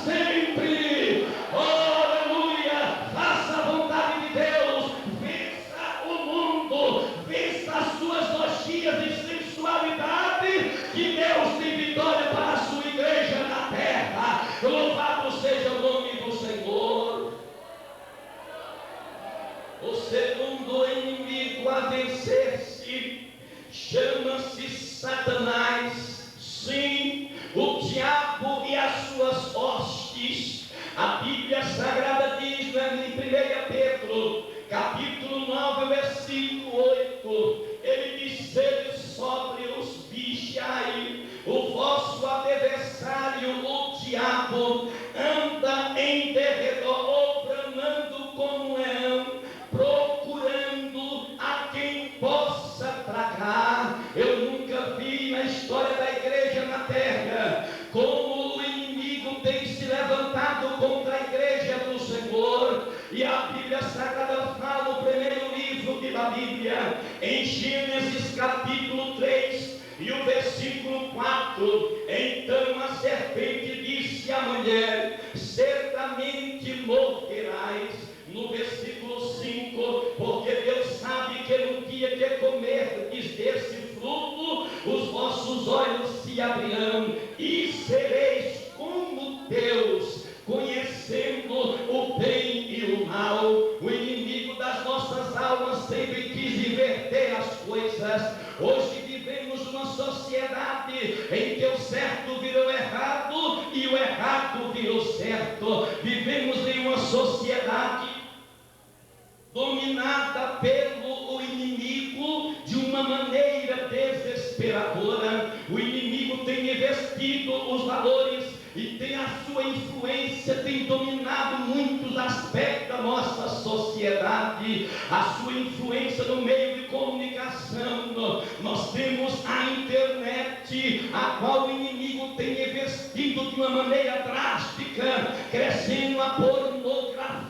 sempre. Oh, aleluia. Faça a vontade de Deus. Vença o mundo. Vença as suas orgias e sensualidade. Que Deus tem vitória para a sua igreja na terra. Louvado seja o nome do Senhor. O segundo inimigo a vencer-se chama-se Satanás. Sim, o diabo e as suas hostes. A Bíblia Sagrada diz em 1 Pedro, capítulo 9, versículo 8, ele diz: sede sóbrios, vigiai, o vosso adversário, o diabo, anda em derredor, ou bramando como um leão, procurando a quem possa tragar. Eu nunca vi na história da igreja na terra como o inimigo tem se levantado contra a igreja do Senhor. E a Bíblia Sagrada fala, o primeiro livro da Bíblia, em Gênesis capítulo 3 e o versículo 4: então a serpente disse à mulher: certamente morrerás. No versículo 5, porque Deus sabe que no dia que comerdes desse fruto, os vossos olhos se abrirão e sereis como Deus, conhecendo o bem e o mal. O inimigo das nossas almas sempre quis inverter as coisas. Hoje vivemos uma sociedade em que o certo virou errado e o errado virou certo. Vivemos em uma sociedade dominada pelo inimigo de uma maneira desesperadora. O inimigo tem investido os valores e tem a sua influência, tem dominado muitos aspectos da nossa sociedade. A sua influência no meio de comunicação. Nós temos a internet, a qual o inimigo tem investido de uma maneira drástica, crescendo a pornografia,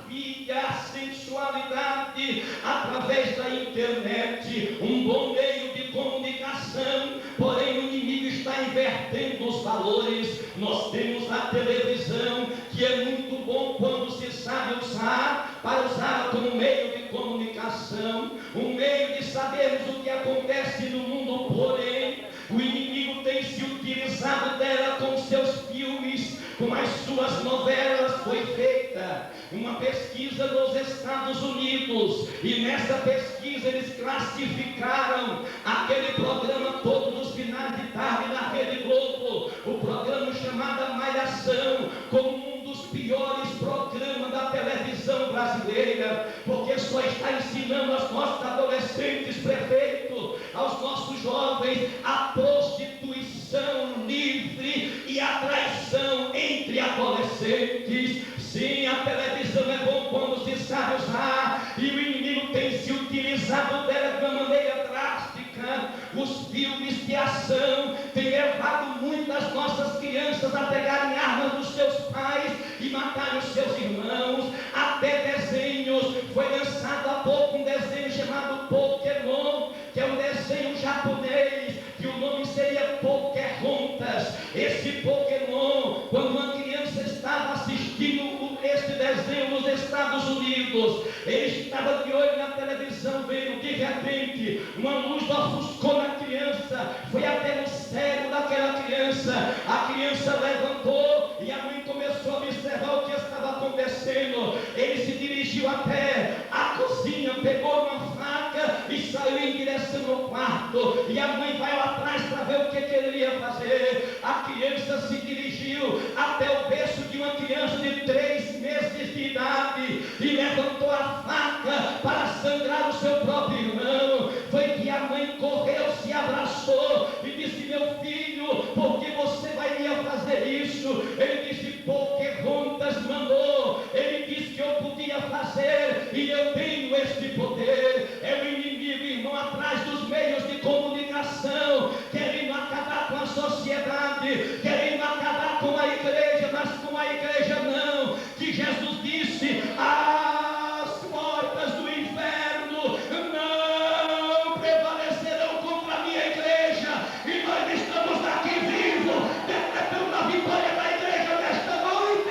a sensualidade através da internet, um bom meio de comunicação. Porém o inimigo está invertendo os valores. Nós temos a televisão, que é muito bom quando se sabe usar, para usar como meio de comunicação, um meio de sabermos o que acontece no mundo. Porém o inimigo tem se utilizado dela com seus filmes, com as suas novelas. Foi feita uma pesquisa nos Estados Unidos, e nessa pesquisa eles classificaram aquele programa todos os finais de tarde na Rede Globo, o programa chamado Malhação, como um dos piores programas da televisão brasileira, porque só está ensinando aos nossos adolescentes, prefeito, aos nossos jovens, a prostituição livre e a traição entre adolescentes. Sim, a televisão é bom quando se sabe usar, e o inimigo tem se utilizado dela de uma maneira drástica. Os filmes de ação têm levado muitas nossas crianças a pegarem armas dos seus pais e matarem os seus irmãos. Até desenhos. Foi lançado há pouco um desenho chamado Pokémon, que é um desenho japonês, que o nome seria Pocahontas. Esse Pokémon, quando uma criança estava assistindo este desenho nos Estados Unidos, ele estava de olho na televisão, vendo, de repente uma luz ofuscou na criança, foi até no cérebro daquela criança. A criança levantou e a mãe começou a observar o que estava acontecendo. Ele se dirigiu até a cozinha, pegou uma faca e saiu em direção ao quarto, e a mãe vai lá atrás para ver o que ele ia fazer. A criança se dirigiu até o berço de uma criança de 3 meses de idade e levantou a faca para sangrar o seu próprio irmão. Foi que a mãe correu, se abraçou e disse: meu filho, por que você vai me fazer isso? Ele disse: Pocahontas mandou, ele disse que eu podia fazer, e eu tenho este poder. É o inimigo, irmão, atrás dos meios de comunicação, querendo acabar com a sociedade, querendo acabar com a igreja, mas com a igreja não. Que Jesus disse: as portas do inferno não prevalecerão contra a minha igreja. E nós estamos aqui vivos, decretando a vitória da igreja nesta noite.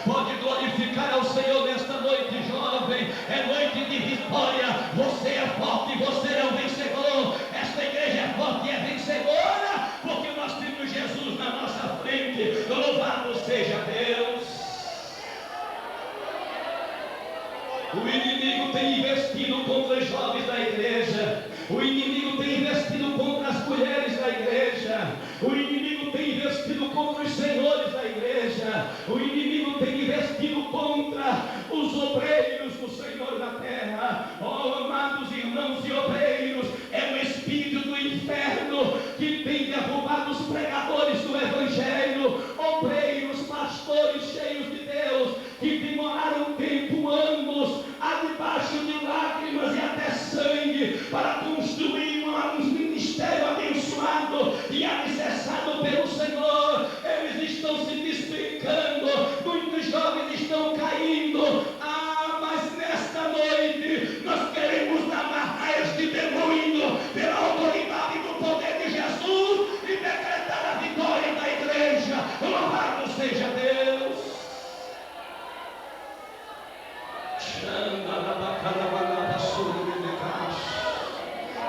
Pode glorificar ao Senhor nesta noite, jovem. É noite de vitória. Você é forte, você é um vencedor. Esta igreja é forte e é vencedora, porque nós temos Jesus na nossa frente. Louvado seja Deus. O inimigo tem investido contra os jovens da igreja. O inimigo tem investido contra as mulheres da igreja. O inimigo tem investido contra os senhores da igreja. O inimigo tem investido contra os obreiros do Senhor da terra. Oh, amados irmãos e obreiros, é o espírito do inferno que tem derrubado os pregadores do evangelho, obreiros, pastores cheios de Deus, que demoraram tempo, anos, debaixo de lágrimas e até sangue, para construir um ministério abençoado e alicerçado pelo Senhor. Eles estão se despencando, muitos jovens estão caindo. Mas nesta noite nós queremos amarrar este demônio pela autoridade do poder de Jesus e decretar a vitória da igreja. Louvado seja Deus.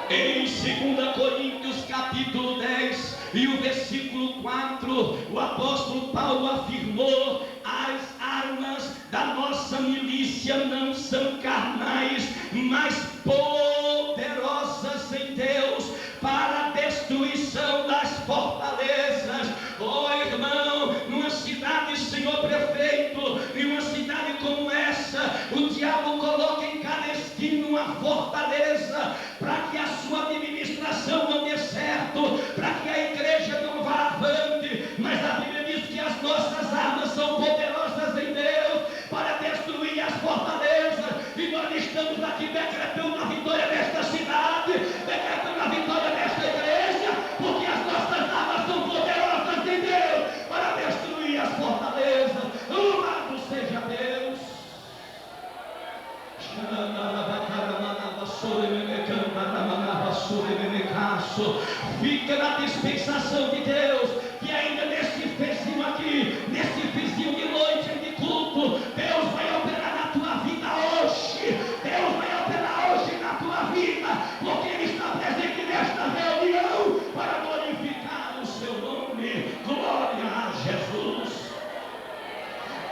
Em 2 Coríntios capítulo 10 e o versículo 4, o apóstolo Paulo afirmou: as armas da nossa milícia não são carnais, mas poderosas em Deus para a destruição das fortalezas. Oh irmão, numa cidade, senhor prefeito, em uma cidade como essa, o diabo coloca em cada esquina uma fortaleza para que a sua administração não dê certo, para que a igreja não vá avante. Mas a Bíblia diz que as nossas armas são poderosas em Deus para destruir as fortalezas, e nós estamos aqui decretando a vitória desta cidade, decretando a vitória desta igreja, porque as nossas armas são poderosas em Deus para destruir as fortalezas. Louvado seja Deus. Fica na dispensação de Deus, que ainda nesse vizinho aqui, nesse vizinho de noite de culto, Deus vai operar na tua vida hoje. Deus vai operar hoje na tua vida, porque Ele está presente nesta reunião para glorificar o seu nome. Glória a Jesus.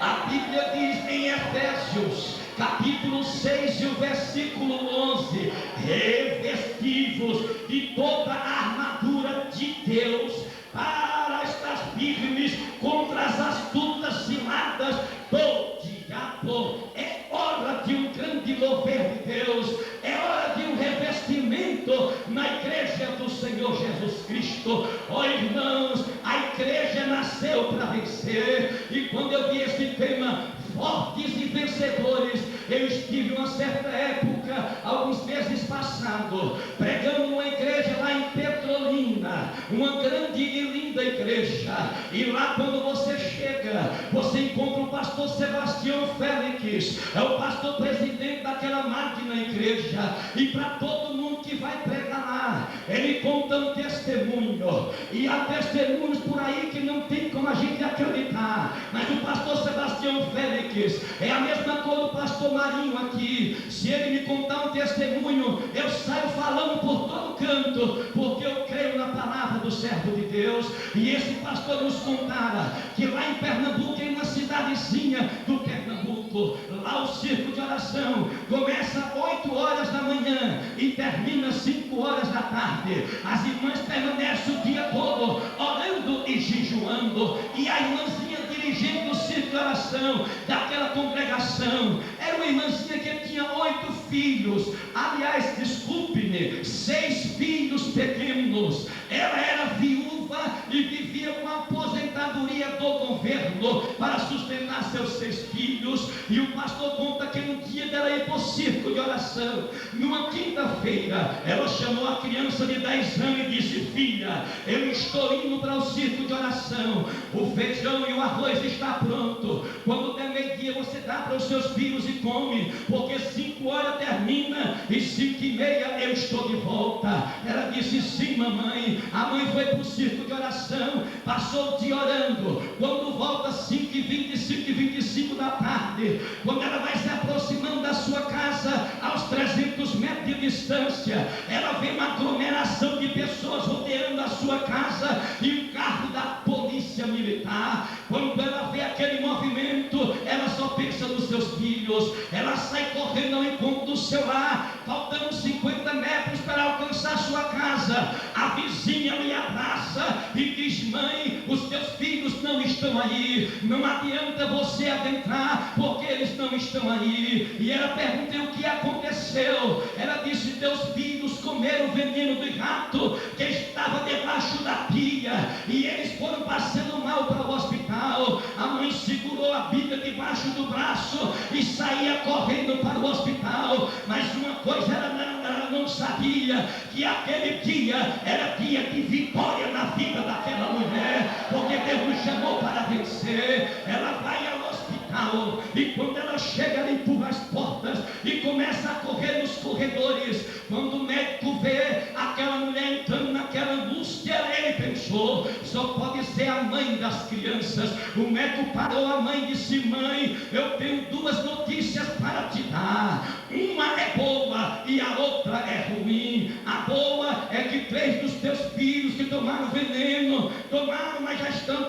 A Bíblia diz em Efésios capítulo 6 e o versículo 11: revestivos de toda a armadura de Deus, para estar firmes contra as astutas ciladas do diabo. É hora de um grande mover de Deus, é hora de um revestimento na igreja do Senhor Jesus Cristo. Oh irmãos, a igreja nasceu para vencer, e quando eu vi esse tema, fortes e vencedores, eu estive uma certa época, alguns meses passado, pregando numa igreja lá em Petrolina, uma grande e linda igreja. E lá, quando você chega, você encontra o pastor Sebastião Félix, é o pastor presidente daquela magna igreja, e para todo mundo que vai pregar lá, ele conta um testemunho, e há testemunhos por aí que não tem como a gente acreditar, mas o pastor Sebastião Félix é a mesma coisa do pastor Marinho aqui. Se ele me contar um testemunho, eu saio falando por todo canto, porque eu creio na palavra do servo de Deus. E esse pastor nos contara que lá em Pernambuco, em uma cidadezinha do Pernambuco, lá o circo de oração começa às 8 horas da manhã e termina às 5 horas da tarde. As irmãs permanecem o dia todo orando e jejuando, e a irmãzinha dirigente do circo de oração daquela congregação era uma irmãzinha que tinha 8 filhos, aliás, desculpe-me, 6 filhos pequenos. Ela era viúva e vivia com a aposentadoria do governo para sustentar seus 6 filhos. E o pastor conta que no dia dela ir para o circo de oração, numa quinta-feira, ela chamou a criança de 10 anos e disse: filha, eu estou indo para o circo de oração, o feijão e o arroz está pronto, quando der meio-dia você dá para os seus filhos e come, porque 5 horas termina e 5h30 eu estou de volta. Ela disse: sim mamãe. A mãe foi para o circo de oração, passou o dia orando, quando volta 5h20, 5h25 da tarde, quando ela vai se aproximando da sua casa, aos 300 metros de distância, ela vê uma aglomeração de pessoas rodeando a sua casa e um carro da polícia militar. Quando ela vê aquele movimento, ela só pensa nos seus filhos. Ela sai correndo ao encontro do seu lar, faltando 50 metros para alcançar sua casa. A vizinha lhe abraça e diz: mãe, os teus filhos não estão aí, não adianta você adentrar, porque eles não estão aí. E ela pergunta: o que aconteceu? Ela disse: teus filhos comeram o veneno do rato que estava debaixo da pia, e eles foram passando mal para o hospital. A mãe segurou a Bíblia debaixo do braço e saía correndo para o hospital. Mas uma coisa ela não sabia, que aquele dia era dia de vitória na vida daquela mulher, porque Deus nos chamou para vencer. Ela vai ao hospital, e quando ela chega, ela empurra as portas e começa a correr nos corredores. Quando o médico vê aquela mulher entrando naquela angústia, ele pensou: só pode ser a mãe das crianças. O médico parou a mãe e disse: mãe, eu tenho duas notícias para te dar. Uma é boa e a outra é ruim. A boa é que 3 dos teus filhos que tomaram veneno, tomaram, mas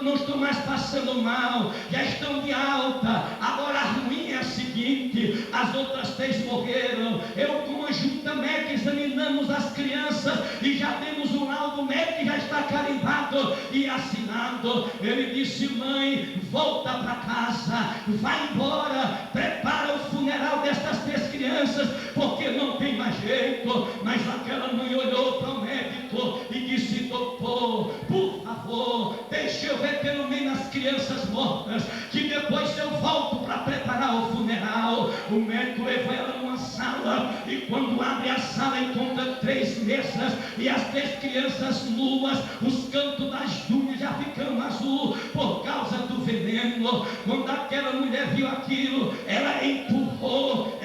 não estão mais passando mal, já estão de alta. Agora a ruim é a seguinte: as outras 3 morreram. Eu, com a junta médica, examinamos as crianças e já temos um laudo médico que já está carimbado e assinado. Ele disse: mãe, volta para casa, vai embora, prepara o funeral destas 3 crianças, porque não tem mais jeito. Mas aquela mãe olhou para o médico e disse: doutor, por favor, deixe eu ver pelo menos as crianças mortas, que depois eu volto para preparar o funeral. O médico levou ela numa sala, e quando abre a sala encontra 3 mesas e as 3 crianças nuas, os cantos das unhas já ficando azul por causa do veneno. Quando aquela mulher viu aquilo, ela empurrou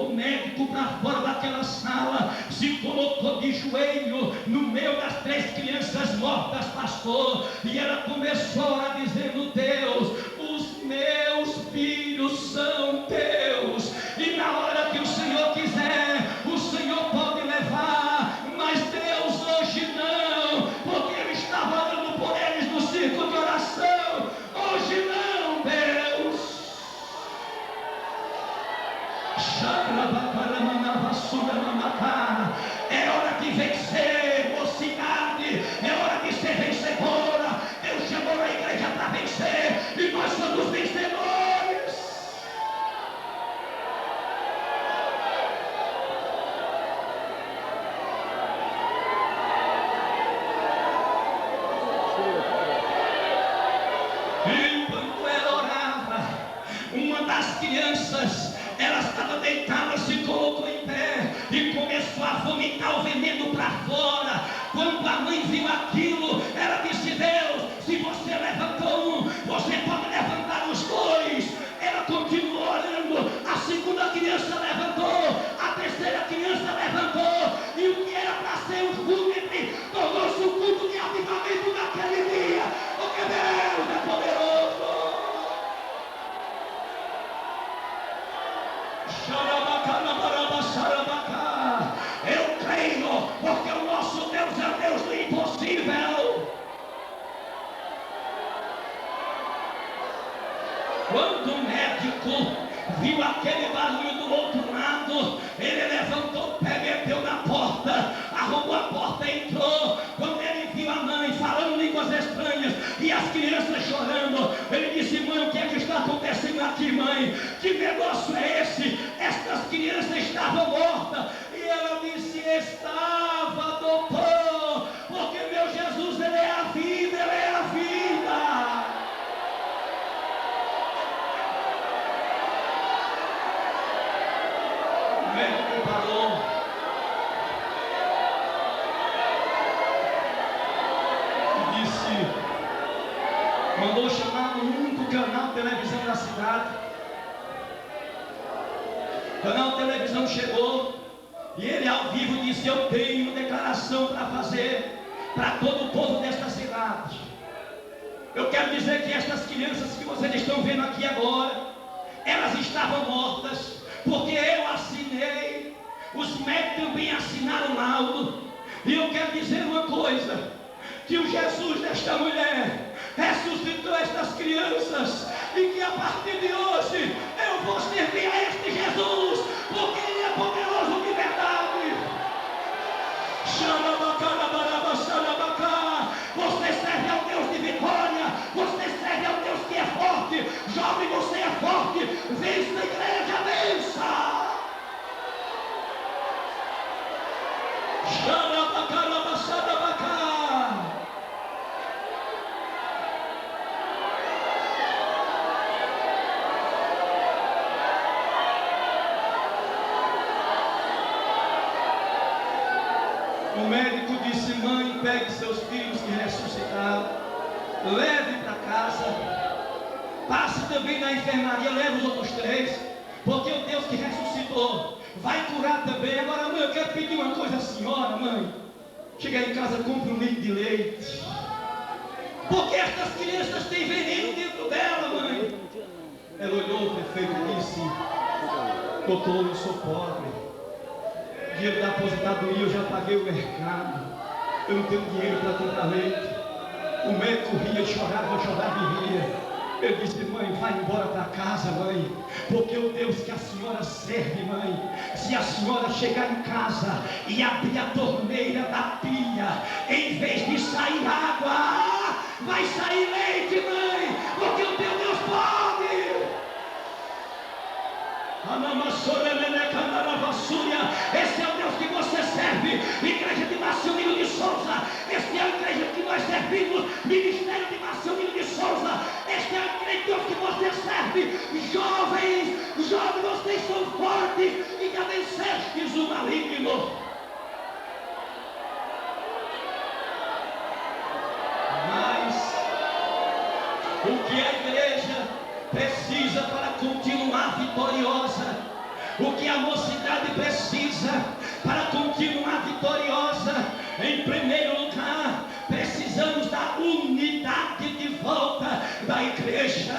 o médico para fora daquela sala, se colocou de joelho no meio das 3 crianças mortas, pastor, e ela começou a orar dizendo: Deus, os meus filhos são teus, e na hora que o Senhor quiser, o Senhor pode levar, mas Deus hoje não, porque eu estava orando por eles no círculo de oração. Hoje não, Deus. É hora de vencer, mocidade, é hora de ser vencedora. Deus chamou a igreja para vencer, e nós somos vencedores. E quando ela orava, uma das crianças, ela estava deitada, se colocou em pé e começou a vomitar o veneno para fora. Quando a mãe viu aquilo, ela disse: Deus, se você levantou um, você pode levantar os 2. Ela continuou orando. A segunda criança levantou, a terceira criança levantou, e o que era para ser um fúnebre tornou-se um culto de avivamento naquele dia, porque Deus é poderoso. Eu creio, porque o nosso Deus é o Deus do impossível. Quando o médico viu aquele barulho do outro lado, ele levantou o pé, meteu na porta, arrombou a porta e entrou. Quando ele viu a mãe falando línguas estranhas e as crianças chorando, ele disse: mãe, o que é que está acontecendo aqui, mãe? Que negócio é esse? Estas crianças estavam mortas. E ela disse: estava, doutor, porque meu Jesus, ele é a vida, ele é a vida. O médico parou. E disse: mandou chamar o único canal de televisão da cidade. O canal de televisão chegou, e ele ao vivo disse: eu tenho uma declaração para fazer para todo o povo desta cidade. Eu quero dizer que estas crianças que vocês estão vendo aqui agora, elas estavam mortas, porque eu assinei, os médicos também assinaram o laudo. E eu quero dizer uma coisa, que o Jesus desta mulher ressuscitou estas crianças, e que a partir de hoje eu vou servir a este Jesus, porque Ele é poderoso de verdade. Você serve ao Deus de vitória, você serve ao Deus que é forte. Jovem, você é forte, vença, igreja, vença. O médico disse: mãe, pegue seus filhos que ressuscitaram, leve para casa, passe também na enfermaria, leve os outros 3, porque o Deus que ressuscitou vai curar também. Agora, mãe, eu quero pedir uma coisa à senhora, mãe. Chega em casa, compre 1 litro de leite, porque estas crianças têm veneno dentro dela, mãe. Ela olhou o prefeito e disse: doutor, eu sou pobre, dinheiro da aposentadoria eu já paguei o mercado, eu não tenho dinheiro para comprar leite. O médico ria, chorava e ria. Eu disse: mãe, vai embora para casa, mãe, porque o Deus que a senhora serve, mãe, se a senhora chegar em casa e abrir a torneira da pia, em vez de sair água, vai sair leite, mãe, porque o teu Deus pode. Esse é o Deus que você serve, igreja de Marcelino de Souza. Este é a igreja que nós servimos, ministério de Marcelino de Souza. Este é o Deus que você serve. Jovens, vocês são fortes e já vencestes o maligno. Mas o que a igreja precisa para continuar vitoriosa, o que a mocidade precisa para continuar vitoriosa, em primeiro lugar, precisamos da unidade de volta da igreja.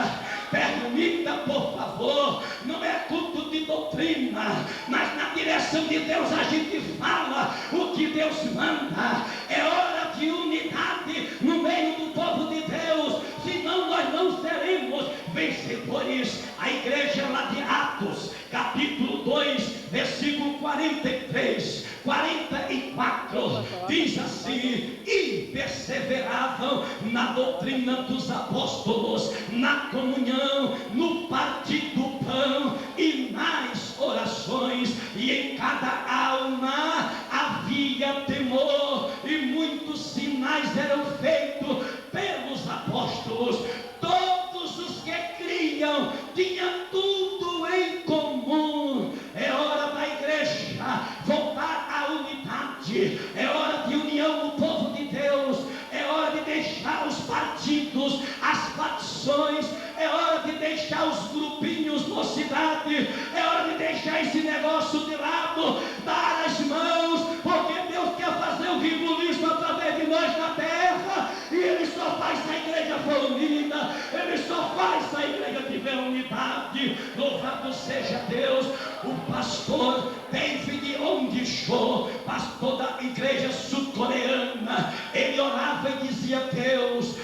Permita, por favor, não é culto de doutrina, mas na direção de Deus a gente fala o que Deus manda. É hora de unidade no meio do povo de Deus, senão nós não seremos vencedores. A igreja lá de Atos, capítulo 2, versículo 43, 44, diz assim: e perseveravam na doutrina dos apóstolos, na comunhão, no partir do pão e nas orações, e em cada alma havia temor, e muitos sinais eram feitos pelos apóstolos. Todos os que criam tinham tudo em comum. É hora da igreja voltar à unidade, é hora de união do povo de Deus, é hora de deixar os partidos, as facções, é hora de deixar os grupinhos, mocidade, é hora de deixar esse negócio de lado, dar as mãos, porque Deus quer fazer o rigorismo através de nós na terra, e Ele só faz se a igreja for unida, Ele só faz se a igreja tiver unidade. Louvado seja Deus. O pastor David Ongisho, pastor da igreja sul-coreana, ele orava e dizia: Deus,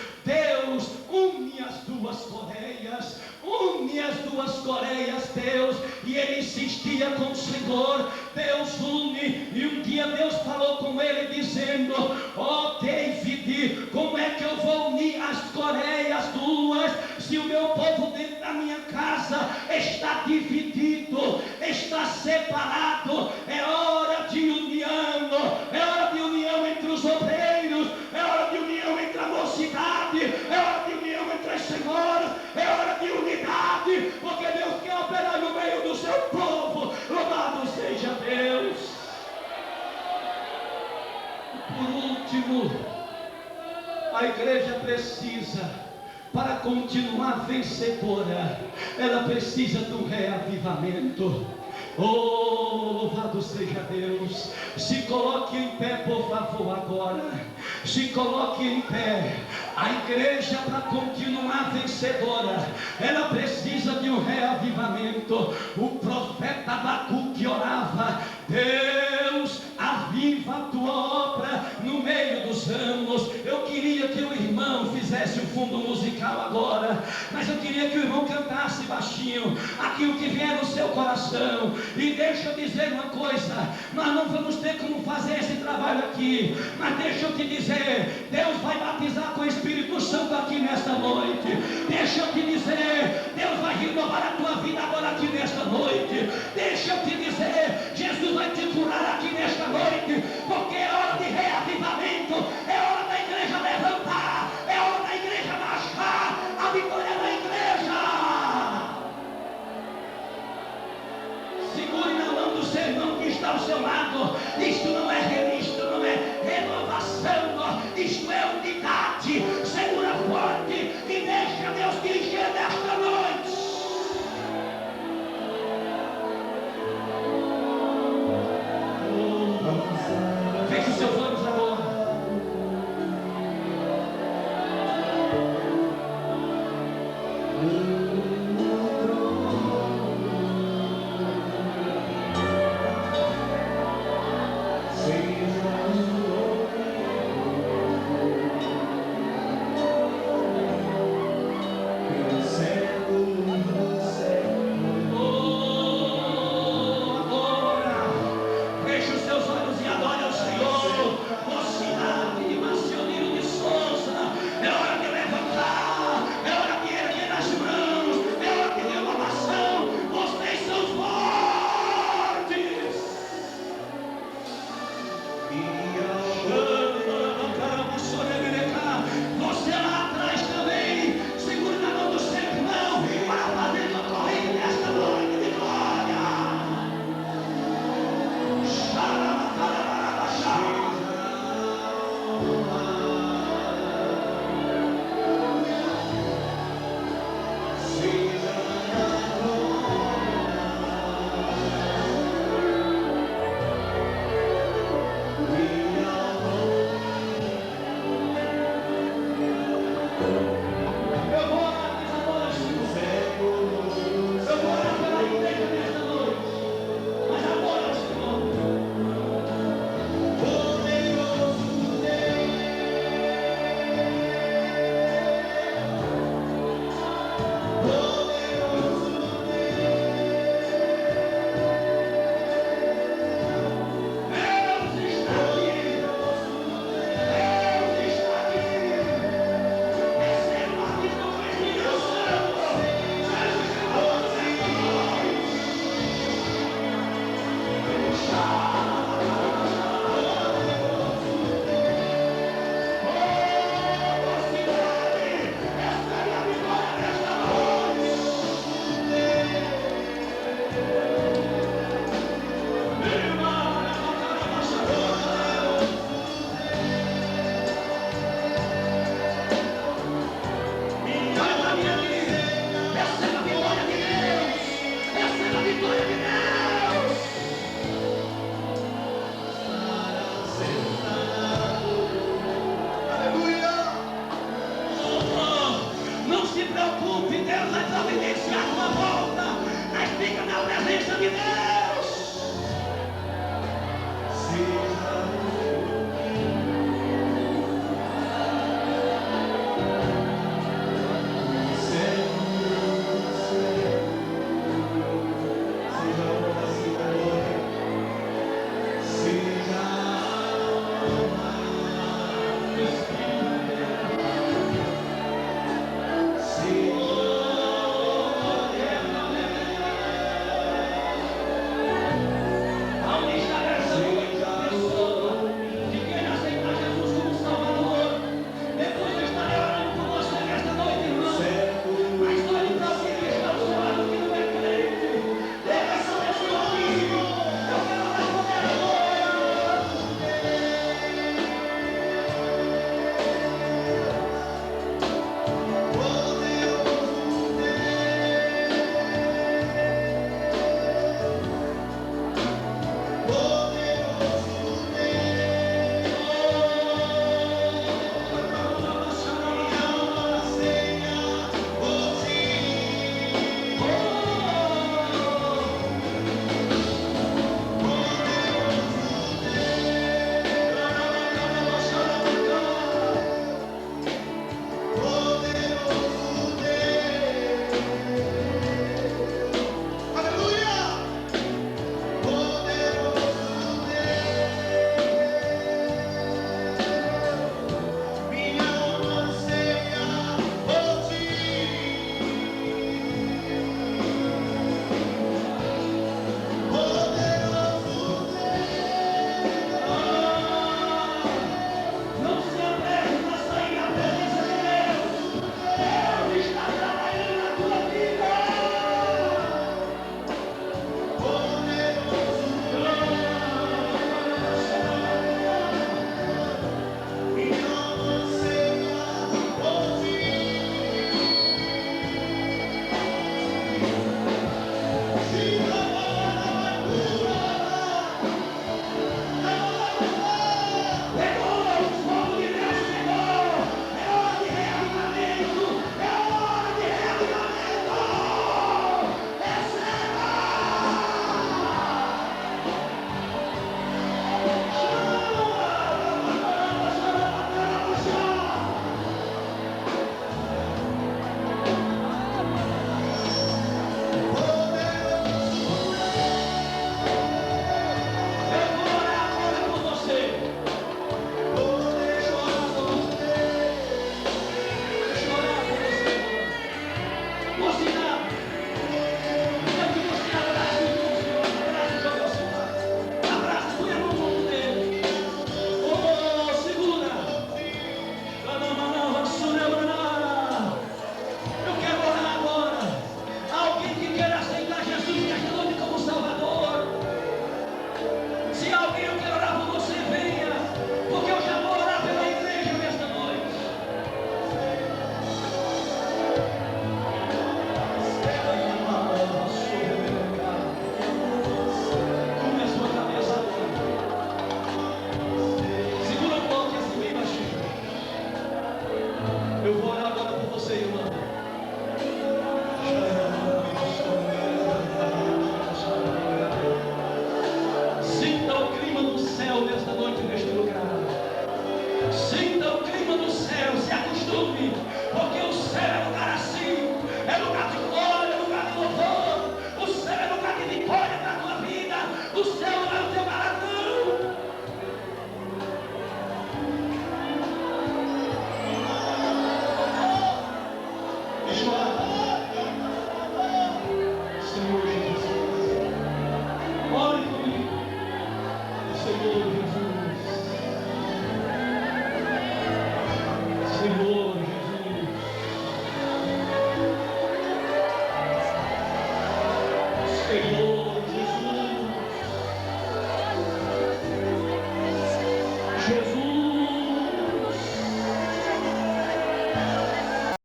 une as duas Coreias, une as duas Coreias, Deus. E ele insistia com o Senhor: Deus une. E um dia Deus falou com ele dizendo: ó David, como é que eu vou unir as Coreias duas, se o meu povo dentro da minha casa está dividido, está separado? É hora de união, é hora de união entre os obreiros, é hora de união entre a mocidade, é hora de união entre as senhoras, é hora de unidade, porque Deus quer operar no meio do seu povo. Louvado seja Deus. Por último, a igreja precisa, para continuar vencedora, ela precisa de um reavivamento. Oh, louvado seja Deus. Se coloque em pé, por favor, agora. Se coloque em pé. A igreja, para continuar vencedora, ela precisa de um reavivamento. O profeta Abacuque orava: Deus, aviva a tua obra no meio dos anos. Eu queria que o irmão fizesse o fundo musical agora, mas eu queria que o irmão cantasse baixinho aquilo que vier no seu coração. E deixa eu dizer uma coisa: nós não vamos ter como fazer esse trabalho aqui, mas deixa eu te dizer, Deus vai batizar com o Espírito Santo aqui nesta noite. Deixa eu te dizer, Deus vai renovar a tua vida agora aqui nesta noite. Deixa eu te dizer, Jesus vai te curar aqui nesta noite, porque é hora de reavivamento, é hora da igreja levantar, é hora da igreja marchar, a vitória da igreja. Segure na mão do seu irmão que está ao seu lado. Isto não é renovação, isto é unidade. Segura forte e deixa Deus dirigir nesta noite. Feche o seu olho.